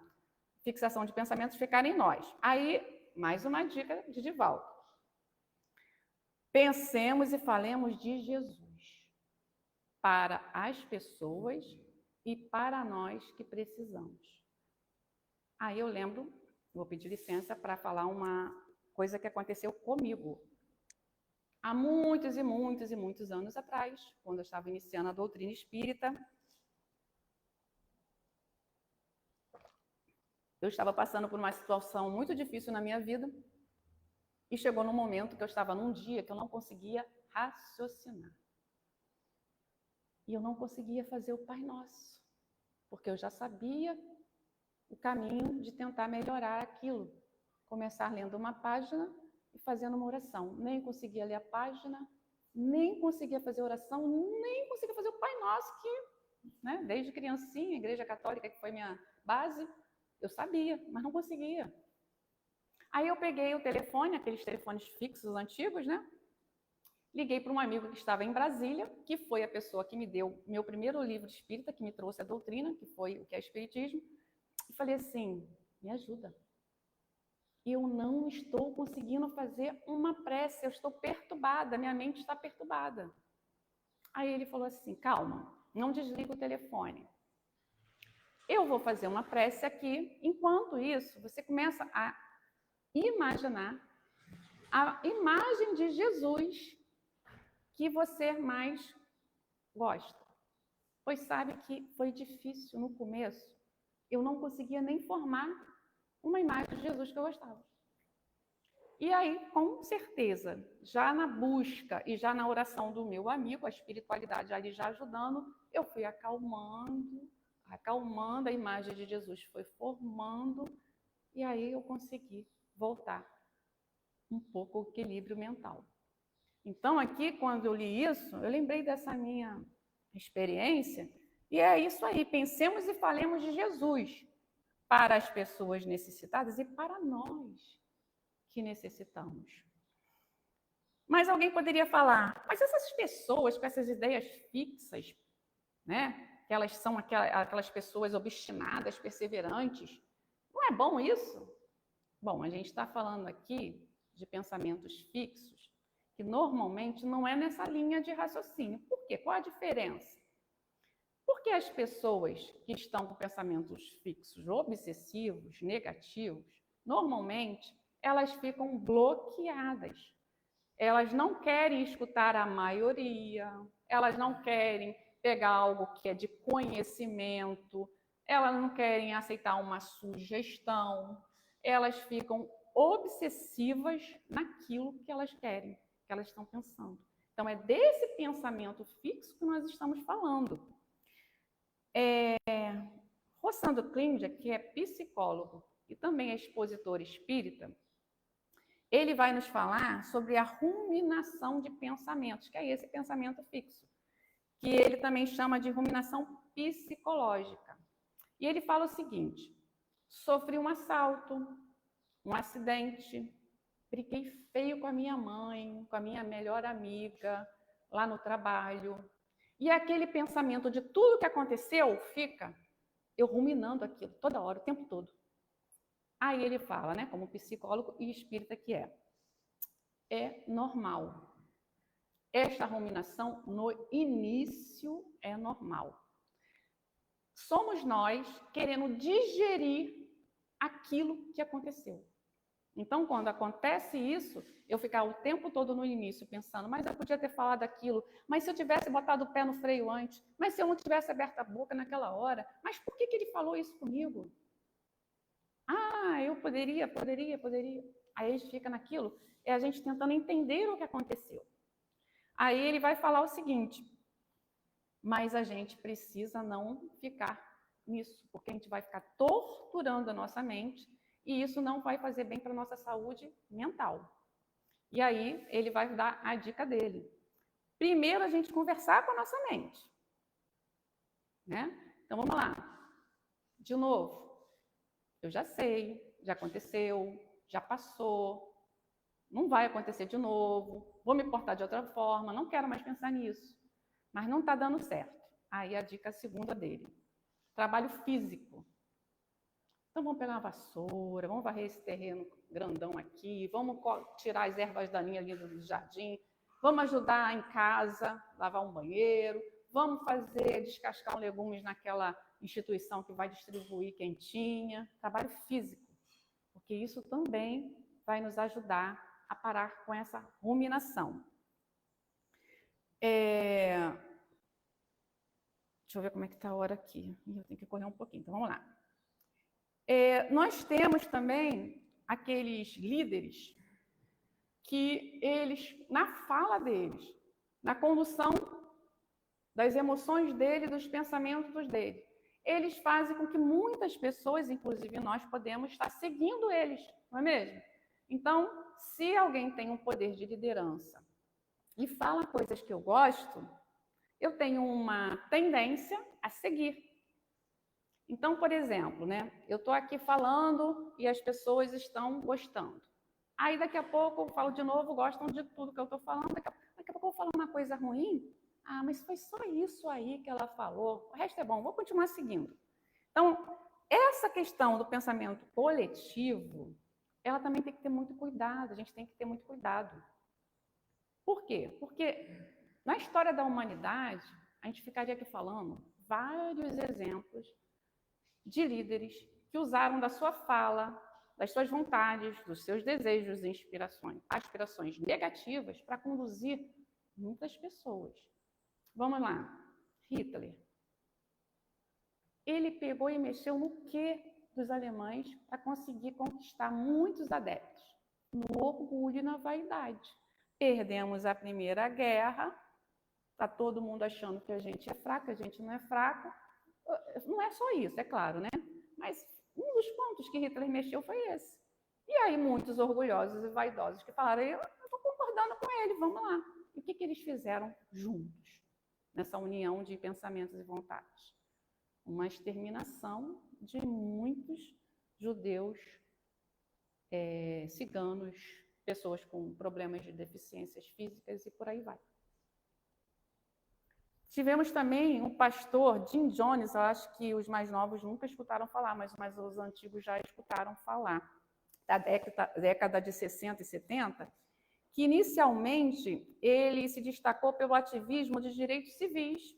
fixação de pensamentos ficar em nós. Aí, mais uma dica de Divaldo. Pensemos e falemos de Jesus para as pessoas e para nós que precisamos. Aí eu lembro, vou pedir licença para falar uma coisa que aconteceu comigo. Há muitos e muitos e muitos anos atrás, quando eu estava iniciando a doutrina espírita, eu estava passando por uma situação muito difícil na minha vida e chegou num momento que eu estava num dia que eu não conseguia raciocinar. E eu não conseguia fazer o Pai Nosso, porque eu já sabia o caminho de tentar melhorar aquilo. Começar lendo uma página e fazendo uma oração. Nem conseguia ler a página, nem conseguia fazer oração, nem conseguia fazer o Pai Nosso, que, né, desde criancinha, a Igreja Católica, que foi minha base, eu sabia, mas não conseguia. Aí eu peguei o telefone, aqueles telefones fixos antigos, né? Liguei para um amigo que estava em Brasília, que foi a pessoa que me deu meu primeiro livro espírita, que me trouxe a doutrina, que foi o que é Espiritismo, e falei assim, me ajuda. Eu não estou conseguindo fazer uma prece, eu estou perturbada, minha mente está perturbada. Aí ele falou assim, calma, não desliga o telefone. Eu vou fazer uma prece aqui, enquanto isso, você começa a imaginar a imagem de Jesus que você mais gosta. Pois sabe que foi difícil no começo, eu não conseguia nem formar uma imagem de Jesus que eu gostava. E aí, com certeza, já na busca e já na oração do meu amigo, a espiritualidade ali já ajudando, eu fui acalmando a imagem de Jesus, foi formando, e aí eu consegui voltar um pouco o equilíbrio mental. Então, aqui, quando eu li isso, eu lembrei dessa minha experiência, e é isso aí, pensemos e falemos de Jesus para as pessoas necessitadas e para nós que necessitamos. Mas alguém poderia falar, mas essas pessoas com essas ideias fixas, né, que elas são aquelas pessoas obstinadas, perseverantes, não é bom isso? Bom, a gente está falando aqui de pensamentos fixos, que normalmente não é nessa linha de raciocínio. Por quê? Qual a diferença? Porque as pessoas que estão com pensamentos fixos, obsessivos, negativos, normalmente elas ficam bloqueadas. Elas não querem escutar a maioria, elas não querem pegar algo que é de conhecimento, elas não querem aceitar uma sugestão, elas ficam obsessivas naquilo que elas querem, que elas estão pensando. Então, é desse pensamento fixo que nós estamos falando. Rossandro Klinger, que é psicólogo e também é expositor espírita, ele vai nos falar sobre a ruminação de pensamentos, que é esse pensamento fixo, que ele também chama de ruminação psicológica. E ele fala o seguinte: sofri um assalto, um acidente, briguei feio com a minha mãe, com a minha melhor amiga, lá no trabalho. E aquele pensamento de tudo que aconteceu fica eu ruminando aquilo toda hora, o tempo todo. Aí ele fala, né, como psicólogo e espírita que é normal. Esta ruminação no início é normal. Somos nós querendo digerir aquilo que aconteceu. Então, quando acontece isso, eu ficar o tempo todo no início pensando, mas eu podia ter falado aquilo, mas se eu tivesse botado o pé no freio antes, mas se eu não tivesse aberto a boca naquela hora, mas por que ele falou isso comigo? Ah, eu poderia. Aí a gente fica naquilo, é a gente tentando entender o que aconteceu. Aí ele vai falar o seguinte, mas a gente precisa não ficar nisso, porque a gente vai ficar torturando a nossa mente e isso não vai fazer bem para a nossa saúde mental. E aí ele vai dar a dica dele. Primeiro a gente conversar com a nossa mente, né? Então vamos lá. De novo. Eu já sei, já aconteceu, já passou, não vai acontecer de novo, vou me portar de outra forma, não quero mais pensar nisso, mas não está dando certo. Aí a dica segunda dele, trabalho físico. Então vamos pegar uma vassoura, vamos varrer esse terreno grandão aqui, vamos tirar as ervas daninhas ali do jardim, vamos ajudar em casa, lavar um banheiro, vamos descascar legumes naquela instituição que vai distribuir quentinha, trabalho físico, porque isso também vai nos ajudar a parar com essa ruminação. Deixa eu ver como é que está a hora aqui. Eu tenho que correr um pouquinho, então vamos lá. Nós temos também aqueles líderes que eles, na fala deles, na condução das emoções dele, dos pensamentos dele, eles fazem com que muitas pessoas, inclusive nós, podemos estar seguindo eles, não é mesmo? Então, se alguém tem um poder de liderança e fala coisas que eu gosto, eu tenho uma tendência a seguir. Então, por exemplo, né, eu estou aqui falando e as pessoas estão gostando. Aí, daqui a pouco, eu falo de novo, gostam de tudo que eu estou falando. Daqui a pouco eu vou falar uma coisa ruim. Ah, mas foi só isso aí que ela falou. O resto é bom, vou continuar seguindo. Então, essa questão do pensamento coletivo, ela também tem que ter muito cuidado. A gente tem que ter muito cuidado. Por quê? Porque na história da humanidade, a gente ficaria aqui falando vários exemplos de líderes que usaram da sua fala, das suas vontades, dos seus desejos e aspirações negativas para conduzir muitas pessoas. Vamos lá. Hitler. Ele pegou e mexeu no quê dos alemães para conseguir conquistar muitos adeptos? No orgulho e na vaidade. Perdemos a Primeira Guerra, está todo mundo achando que a gente é fraco, a gente não é fraco. Não é só isso, é claro, né? Mas um dos pontos que Hitler mexeu foi esse. E aí muitos orgulhosos e vaidosos que falaram, eu estou concordando com ele, vamos lá. E o que eles fizeram juntos, nessa união de pensamentos e vontades? Uma exterminação de muitos judeus, ciganos, pessoas com problemas de deficiências físicas e por aí vai. Tivemos também um pastor, Jim Jones, eu acho que os mais novos nunca escutaram falar, mas os antigos já escutaram falar, da década de 60 e 70, que inicialmente ele se destacou pelo ativismo de direitos civis,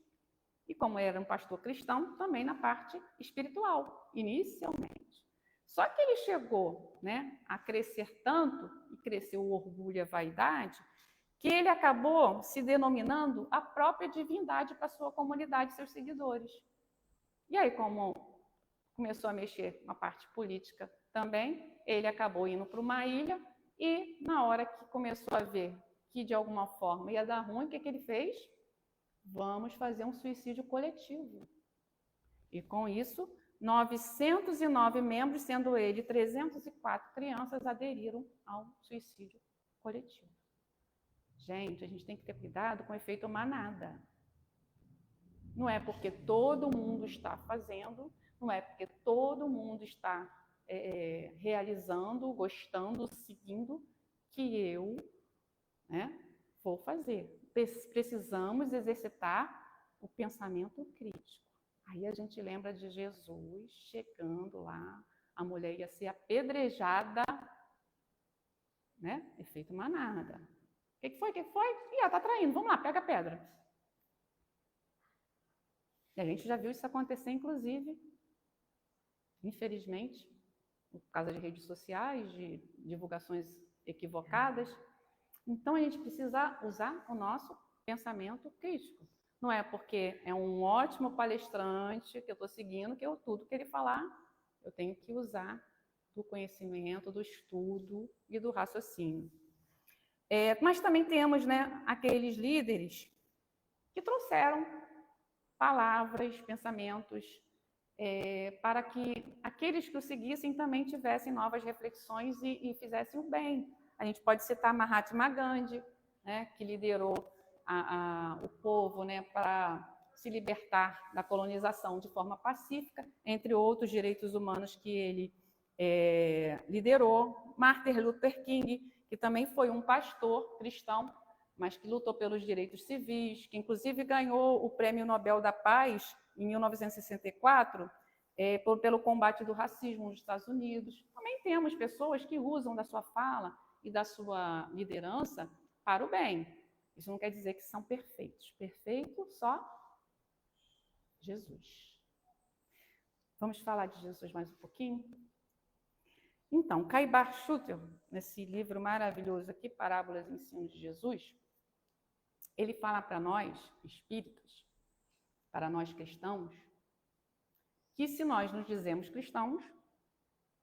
e como era um pastor cristão, também na parte espiritual, inicialmente. Só que ele chegou, né, a crescer tanto, e cresceu o orgulho e a vaidade, que ele acabou se denominando a própria divindade para a sua comunidade, seus seguidores. E aí, como começou a mexer na parte política também, ele acabou indo para uma ilha e, na hora que começou a ver que, de alguma forma, ia dar ruim, o que ele fez? Vamos fazer um suicídio coletivo. E, com isso, 909 membros, sendo ele 304 crianças, aderiram ao suicídio coletivo. Gente, a gente tem que ter cuidado com o efeito manada. Não é porque todo mundo está fazendo, não é porque todo mundo está realizando, gostando, seguindo, que eu, né, vou fazer. Precisamos exercitar o pensamento crítico. Aí a gente lembra de Jesus chegando lá, a mulher ia ser apedrejada, né? Efeito manada. O que foi? Ih, ela está traindo, vamos lá, pega a pedra. E a gente já viu isso acontecer, inclusive, infelizmente, por causa de redes sociais, de divulgações equivocadas. Então, a gente precisa usar o nosso pensamento crítico. Não é porque é um ótimo palestrante que eu estou seguindo, que tudo que ele falar, eu tenho que usar do conhecimento, do estudo e do raciocínio. Mas também temos, né, aqueles líderes que trouxeram palavras, pensamentos, para que aqueles que o seguissem também tivessem novas reflexões e fizessem o bem. A gente pode citar Mahatma Gandhi, né, que liderou o povo, né, para se libertar da colonização de forma pacífica, entre outros direitos humanos que ele liderou. Martin Luther King, que também foi um pastor cristão, mas que lutou pelos direitos civis, que inclusive ganhou o Prêmio Nobel da Paz em 1964, pelo combate do racismo nos Estados Unidos. Também temos pessoas que usam da sua fala e da sua liderança para o bem. Isso não quer dizer que são perfeitos. Perfeito só Jesus. Vamos falar de Jesus mais um pouquinho? Então, Caibar Schutter, nesse livro maravilhoso aqui, Parábolas e Ensinos de Jesus, ele fala para nós, espíritas, para nós cristãos, que se nós nos dizemos cristãos,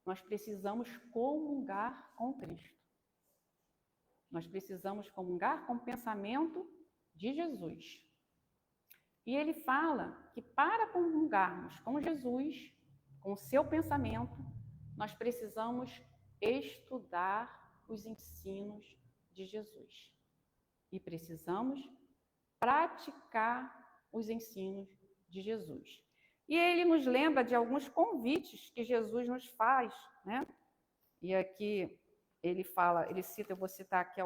nós precisamos comungar com Cristo. Nós precisamos comungar com o pensamento de Jesus. E ele fala que para comungarmos com Jesus, com o seu pensamento, nós precisamos estudar os ensinos de Jesus. E precisamos praticar os ensinos de Jesus. E ele nos lembra de alguns convites que Jesus nos faz, né? E aqui ele fala, ele cita, eu vou citar aqui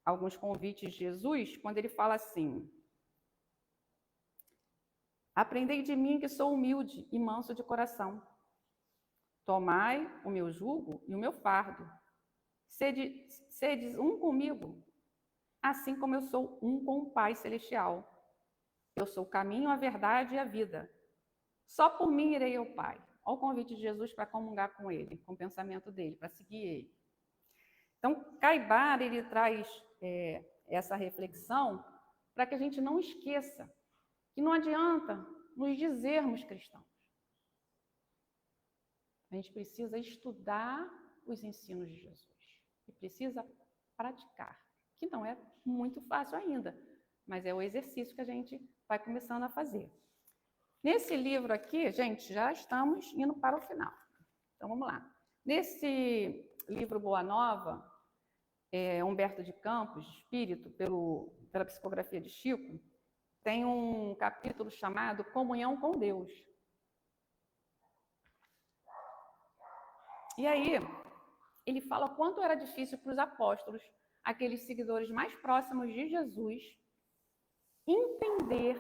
alguns convites de Jesus, quando ele fala assim: aprendei de mim que sou humilde e manso de coração. Tomai o meu jugo e o meu fardo. Sedes um comigo, assim como eu sou um com o Pai Celestial. Eu sou o caminho, a verdade e a vida. Só por mim irei ao Pai. Olha o convite de Jesus para comungar com ele, com o pensamento dele, para seguir ele. Então, Caibar, ele traz essa reflexão para que a gente não esqueça que não adianta nos dizermos cristãos. A gente precisa estudar os ensinos de Jesus e precisa praticar, que não é muito fácil ainda, mas é o exercício que a gente vai começando a fazer. Nesse livro aqui, gente, já estamos indo para o final. Então, vamos lá. Nesse livro Boa Nova, Humberto de Campos, Espírito, pela psicografia de Chico, tem um capítulo chamado Comunhão com Deus. E aí, ele fala o quanto era difícil para os apóstolos, aqueles seguidores mais próximos de Jesus, entender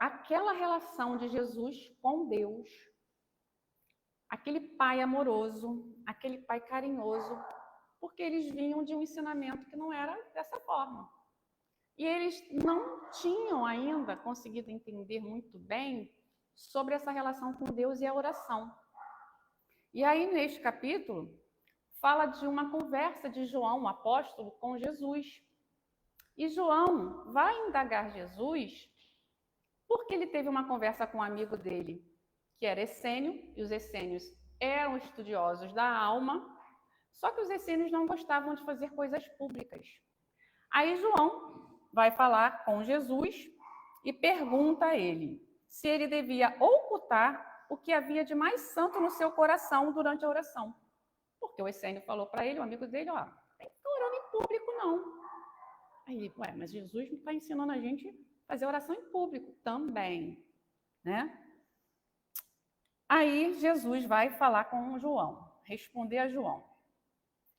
aquela relação de Jesus com Deus, aquele pai amoroso, aquele pai carinhoso, porque eles vinham de um ensinamento que não era dessa forma. E eles não tinham ainda conseguido entender muito bem sobre essa relação com Deus e a oração. E aí, neste capítulo, fala de uma conversa de João, o apóstolo, com Jesus. E João vai indagar Jesus porque ele teve uma conversa com um amigo dele, que era essênio, e os essênios eram estudiosos da alma, só que os essênios não gostavam de fazer coisas públicas. Aí João vai falar com Jesus e pergunta a ele se ele devia ocultar o que havia de mais santo no seu coração durante a oração. Porque o essênio falou para ele, o amigo dele, ó, tem que ficar orando em público, não. Aí ele, mas Jesus não está ensinando a gente a fazer oração em público também, né? Aí Jesus vai falar com João, responder a João,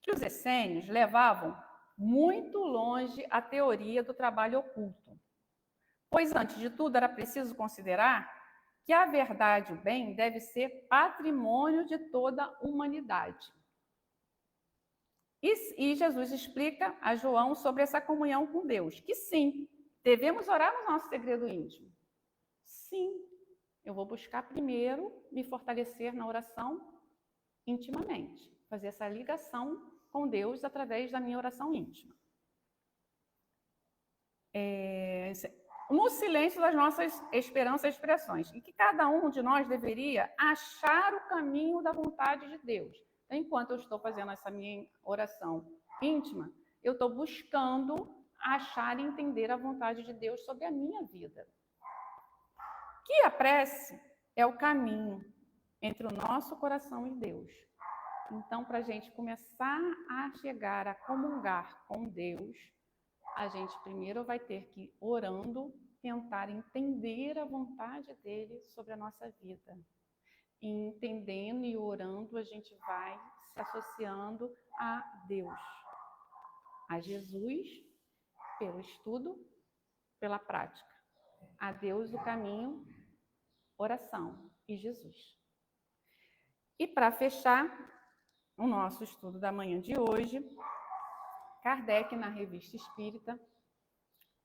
que os essênios levavam muito longe a teoria do trabalho oculto, pois antes de tudo era preciso considerar que a verdade e o bem deve ser patrimônio de toda a humanidade. E Jesus explica a João sobre essa comunhão com Deus, que sim, devemos orar no nosso segredo íntimo. Sim, eu vou buscar primeiro me fortalecer na oração intimamente, fazer essa ligação com Deus através da minha oração íntima. No silêncio das nossas esperanças e expressões, e que cada um de nós deveria achar o caminho da vontade de Deus. Então, enquanto eu estou fazendo essa minha oração íntima, eu estou buscando achar e entender a vontade de Deus sobre a minha vida. Que a prece é o caminho entre o nosso coração e Deus. Então, para a gente começar a chegar a comungar com Deus, a gente primeiro vai ter que, orando, tentar entender a vontade dele sobre a nossa vida. E entendendo e orando, a gente vai se associando a Deus, a Jesus, pelo estudo, pela prática. A Deus o caminho, oração e Jesus. E para fechar o nosso estudo da manhã de hoje, Kardec, na Revista Espírita,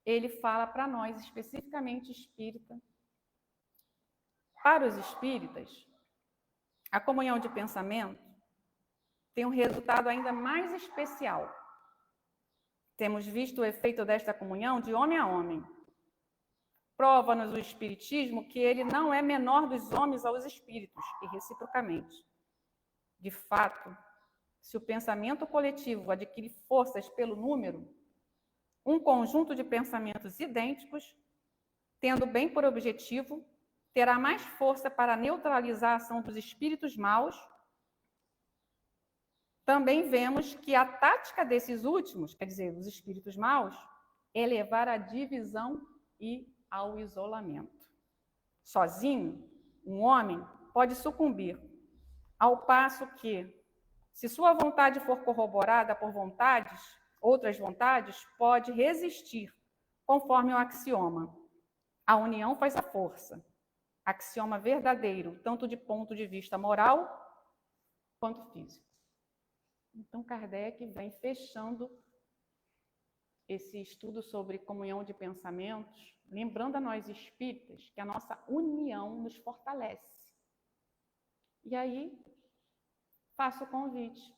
ele fala para nós, especificamente espírita, para os espíritas, a comunhão de pensamento tem um resultado ainda mais especial. Temos visto o efeito desta comunhão de homem a homem. Prova-nos o Espiritismo que ele não é menor dos homens aos espíritos, e reciprocamente. De fato, se o pensamento coletivo adquire forças pelo número, um conjunto de pensamentos idênticos, tendo bem por objetivo, terá mais força para neutralizar a ação dos espíritos maus. Também vemos que a tática desses últimos, quer dizer, dos espíritos maus, é levar à divisão e ao isolamento. Sozinho, um homem pode sucumbir, ao passo que, se sua vontade for corroborada por outras vontades, pode resistir, conforme o axioma. A união faz a força. Axioma verdadeiro, tanto de ponto de vista moral quanto físico. Então, Kardec vem fechando esse estudo sobre comunhão de pensamentos, lembrando a nós espíritas que a nossa união nos fortalece. E aí, faço o convite.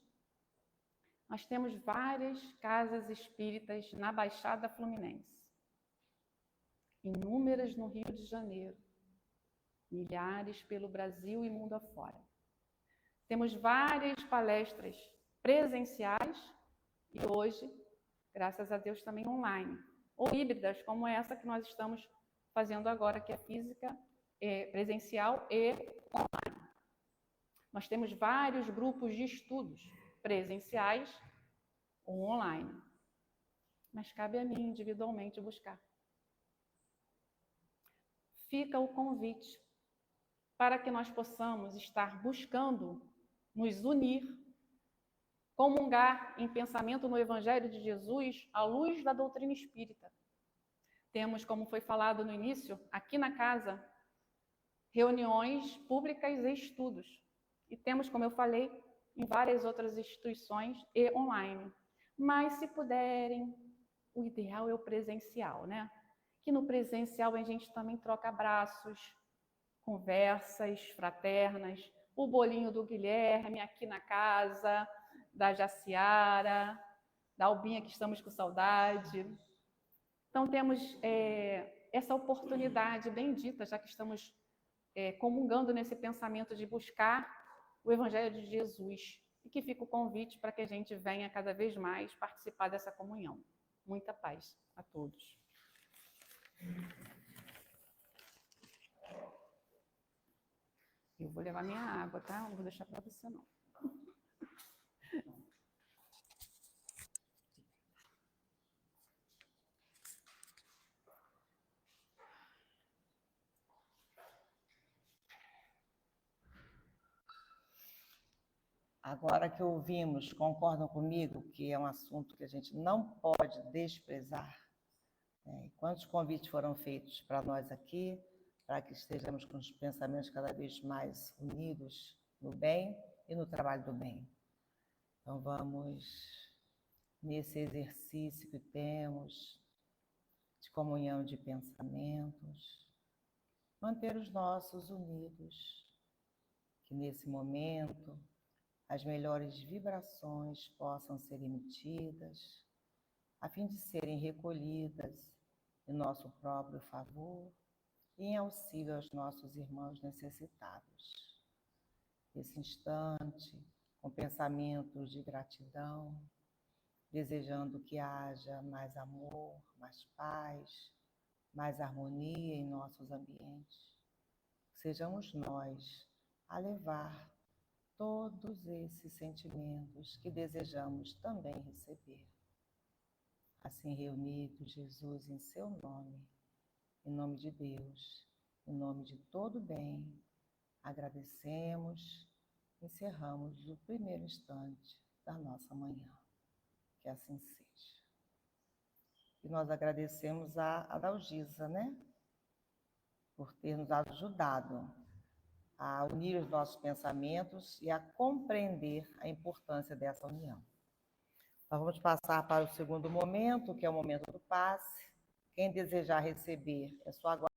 Nós temos várias casas espíritas na Baixada Fluminense, inúmeras no Rio de Janeiro, milhares pelo Brasil e mundo afora. Temos várias palestras presenciais e hoje, graças a Deus, também online, ou híbridas, como essa que nós estamos fazendo agora, que é física, presencial e online. Nós temos vários grupos de estudos, presenciais ou online. Mas cabe a mim, individualmente, buscar. Fica o convite para que nós possamos estar buscando nos unir, comungar em pensamento no Evangelho de Jesus à luz da doutrina espírita. Temos, como foi falado no início, aqui na casa, reuniões públicas e estudos. E temos, como eu falei, em várias outras instituições e online. Mas, se puderem, o ideal é o presencial, né? Que no presencial a gente também troca abraços, conversas fraternas, o bolinho do Guilherme aqui na casa, da Jaciara, da Albinha, que estamos com saudade. Então, temos essa oportunidade bendita, já que estamos comungando nesse pensamento de buscar o Evangelho de Jesus. E que fica o convite para que a gente venha cada vez mais participar dessa comunhão. Muita paz a todos. Eu vou levar minha água, tá? Não vou deixar para você, não. Agora que ouvimos, concordam comigo que é um assunto que a gente não pode desprezar? E quantos convites foram feitos para nós aqui, para que estejamos com os pensamentos cada vez mais unidos no bem e no trabalho do bem. Então vamos, nesse exercício que temos, de comunhão de pensamentos, manter os nossos unidos, que nesse momento as melhores vibrações possam ser emitidas, a fim de serem recolhidas em nosso próprio favor e em auxílio aos nossos irmãos necessitados. Nesse instante, com pensamentos de gratidão, desejando que haja mais amor, mais paz, mais harmonia em nossos ambientes. Sejamos nós a levar todos esses sentimentos que desejamos também receber. Assim reunidos, Jesus, em seu nome, em nome de Deus, em nome de todo bem, agradecemos, encerramos o primeiro instante da nossa manhã. Que assim seja. E nós agradecemos a Adalgisa, né? Por ter nos ajudado a unir os nossos pensamentos e a compreender a importância dessa união. Nós vamos passar para o segundo momento, que é o momento do passe. Quem desejar receber, é só aguardar